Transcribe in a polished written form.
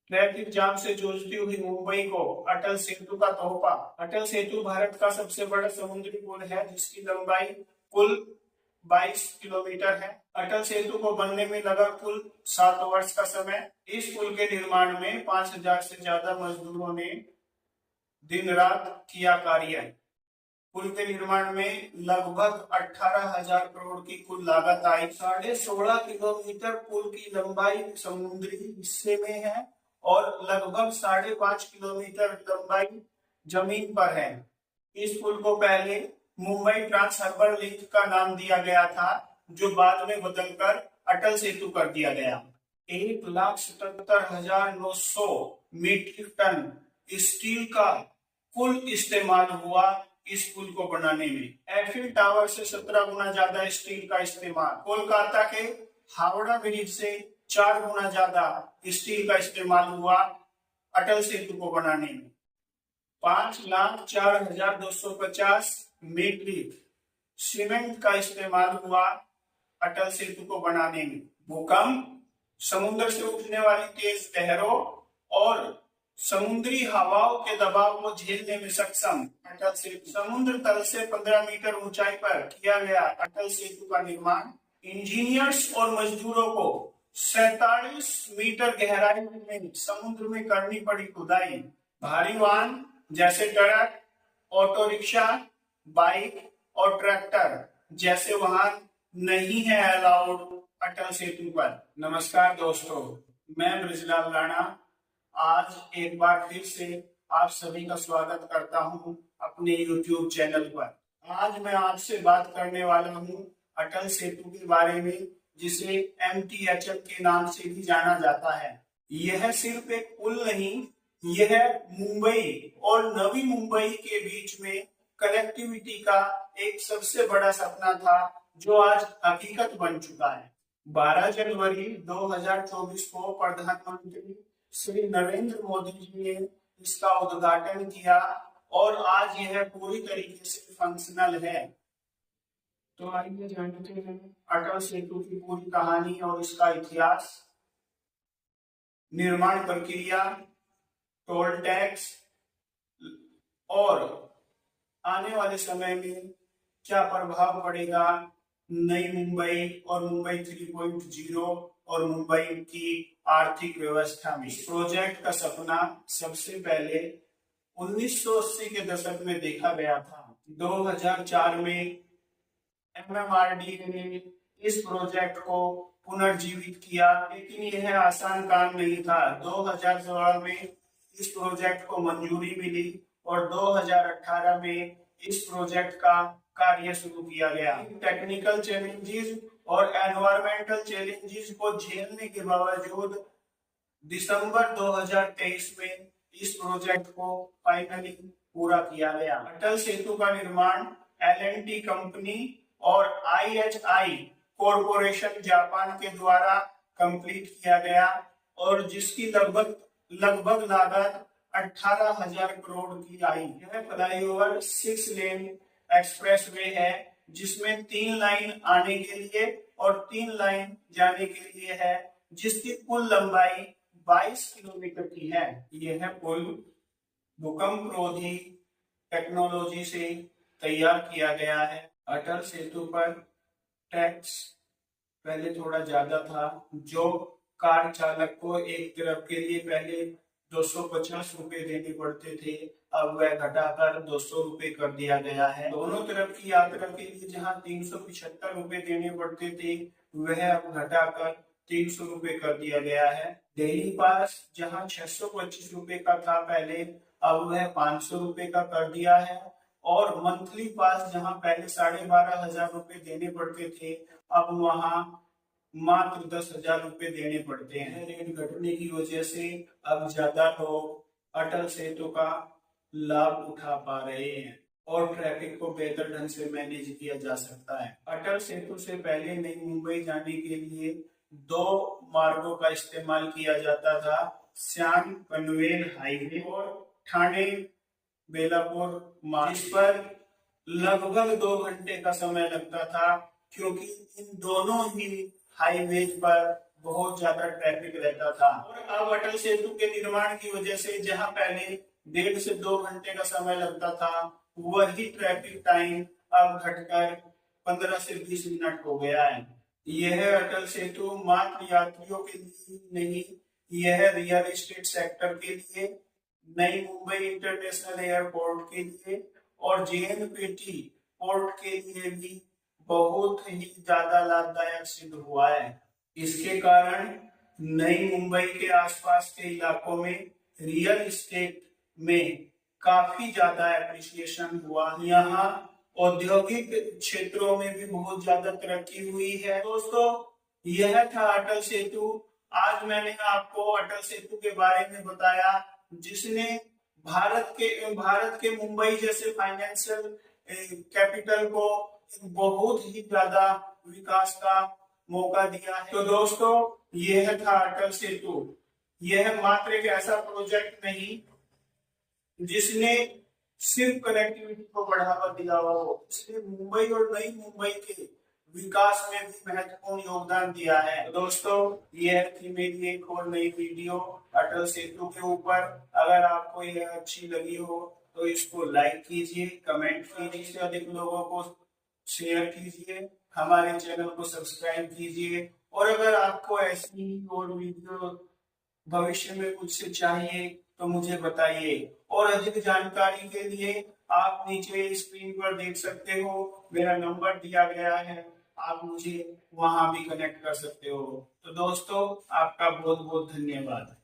Traffic jam से जूझती हुई मुंबई को अटल सेतु का तोहफा। अटल सेतु भारत का सबसे बड़ा समुद्री पुल है जिसकी लंबाई कुल 22 किलोमीटर है। अटल सेतु को बनने में लगा कुल 7 वर्ष का समय। इस पुल के निर्माण में 5,000 से ज्यादा मजदूरों ने दिन रात किया कार्य। पुल के निर्माण में लगभग 18,000 करोड़ की कुल लागत आई। 16.5 किलोमीटर पुल की लंबाई समुद्री हिस्से में है और लगभग 5.5 किलोमीटर लंबाई जमीन पर है। इस पुल को पहले मुंबई ट्रांस हार्बर लिंक का नाम दिया गया था, जो बाद में बदलकर अटल सेतु कर दिया गया। 1,77,900 मीट्रिक टन स्टील का कुल इस्तेमाल हुआ इस पुल को बनाने में। एफिल टावर से 17 गुना ज्यादा स्टील का इस्तेमाल। कोलकाता के हावड़ा ब्रिज से 4 गुना ज्यादा स्टील का इस्तेमाल हुआ अटल सेतु को बनाने में। 5,04,250 मीट्रिक सीमेंट का इस्तेमाल हुआ अटल सेतु को बनाने में। भूकंप, समुद्र से उठने वाली तेज लहरों और समुद्री हवाओं के दबाव को झेलने में सक्षम अटल सेतु। समुद्र तल से 15 मीटर ऊंचाई पर किया गया अटल सेतु का निर्माण। इंजीनियर्स और मजदूरों को 47 मीटर गहराई में समुद्र में करनी पड़ी खुदाई। भारी वाहन जैसे ट्रक, ऑटो रिक्शा, बाइक और ट्रैक्टर जैसे वाहन नहीं है अलाउड अटल सेतु पर। नमस्कार दोस्तों, मैं ब्रिजलाल राणा आज एक बार फिर से आप सभी का स्वागत करता हूं अपने YouTube चैनल पर। आज मैं आपसे बात करने वाला हूं अटल सेतु के बारे में, जिसे MTHL के नाम से भी जाना जाता है। यह सिर्फ एक पुल नहीं, यह मुंबई और नवी मुंबई के बीच में कनेक्टिविटी का एक सबसे बड़ा सपना था, जो आज हकीकत बन चुका है। 12 जनवरी 2024 को प्रधानमंत्री श्री नरेंद्र मोदी जी ने इसका उद्घाटन किया और आज यह पूरी तरीके से फंक्शनल है। तो आइए जानते हैं अटल सेतु की पूरी कहानी और इसका इतिहास, निर्माण प्रक्रिया, टोल टैक्स और आने वाले समय में क्या प्रभाव पड़ेगा नई मुंबई और मुंबई 3.0 और मुंबई की आर्थिक व्यवस्था में। इस प्रोजेक्ट का सपना सबसे पहले 1980 के दशक में देखा गया था। 2004 में MMRDA ने इस प्रोजेक्ट को पुनर्जीवित किया, लेकिन यह आसान काम नहीं था। 2016 में इस प्रोजेक्ट को मंजूरी मिली और 2018 में इस प्रोजेक्ट का कार्य शुरू किया गया। टेक्निकल चैलेंजेस और एनवायरमेंटल चैलेंजेस को झेलने के बावजूद दिसंबर 2023 में इस प्रोजेक्ट को फाइनली पूरा किया गया। अटल सेतु का निर्माण L&T कंपनी और IHI कॉरपोरेशन जापान के द्वारा कंप्लीट किया गया और जिसकी लगभग लागत 18,000 करोड़ की आई। यह फ्लाईओवर 6 लेन एक्सप्रेसवे है, जिसमें 3 लाइन आने के लिए और 3 लाइन जाने के लिए है, जिसकी कुल लंबाई 22 किलोमीटर की है। यह पुल भूकंप रोधी टेक्नोलॉजी से तैयार किया गया है। अटल सेतु पर टैक्स पहले थोड़ा ज्यादा था, जो कार चालक को एक तरफ के लिए पहले 250 रुपए देने पड़ते थे, अब वह घटाकर 200 रुपए कर दिया गया है। दोनों तरफ की यात्रा के लिए जहां 375 रुपए देने पड़ते थे, वह अब घटाकर 300 रुपए कर दिया गया है। डेली पास जहां 625 रुपए का था पहले, अब वह 500 रुपए का कर दिया है। और मंथली पास जहां पहले 12,500 रुपए देने पड़ते थे, अब वहां मात्र 10,000 रुपए देने पड़ते हैं। रेट घटने की वजह से अब ज्यादा लोग अटल सेतु का लाभ उठा पा रहे हैं और ट्रैफिक को बेहतर ढंग से मैनेज किया जा सकता है। अटल सेतु से पहले नई मुंबई जाने के लिए 2 मार्गों का इस्तेमाल किया जाता था, श्याम पनवेल हाईवे और ठाणे बेलापुर मार्ग, जिस पर लगभग 2 घंटे का समय लगता था, क्योंकि इन दोनों ही हाईवे पर बहुत ज्यादा ट्रैफिक रहता था। और अब अटल सेतु के निर्माण की वजह से जहां पहले 1.5 से 2 घंटे का समय लगता था, वही ट्रैफिक टाइम अब घटकर 15 से 20 मिनट हो गया है। यह अटल सेतु मात्र यात्रियों के लिए नहीं, यह रियल एस्टेट सेक्टर के लिए, नई मुंबई इंटरनेशनल एयरपोर्ट के लिए और JNPT पोर्ट के लिए भी बहुत ही ज्यादा लाभदायक सिद्ध हुआ है। इसके कारण नई मुंबई के आसपास के इलाकों में रियल एस्टेट में काफी ज्यादा एप्रिसिएशन हुआ। यहाँ औद्योगिक क्षेत्रों में भी बहुत ज्यादा तरक्की हुई है। दोस्तों, यह था अटल सेतु। आज मैंने आपको अटल सेतु के बारे में बताया, जिसने भारत के मुंबई जैसे फाइनेंशियल कैपिटल को बहुत ही ज्यादा विकास का मौका दिया है। तो दोस्तों, यह था अटल सेतु। यह मात्र एक ऐसा प्रोजेक्ट नहीं जिसने सिर्फ कनेक्टिविटी को बढ़ावा दिया हो, इसने मुंबई और नई मुंबई के विकास में भी महत्वपूर्ण योगदान दिया है। तो दोस्तों, यह थी मेरी एक और नई वीडियो अटल सेतु के ऊपर। अगर आपको यह अच्छी लगी हो तो इसको लाइक कीजिए, कमेंट कीजिए, से अधिक लोगों को शेयर कीजिए, हमारे चैनल को सब्सक्राइब कीजिए। और अगर आपको ऐसी और वीडियो भविष्य में मुझसे चाहिए तो मुझे बताइए। और अधिक जानकारी के लिए आप नीचे स्क्रीन पर देख सकते हो, मेरा नंबर दिया गया है, आप मुझे वहां भी कनेक्ट कर सकते हो। तो दोस्तों, आपका बहुत बहुत धन्यवाद।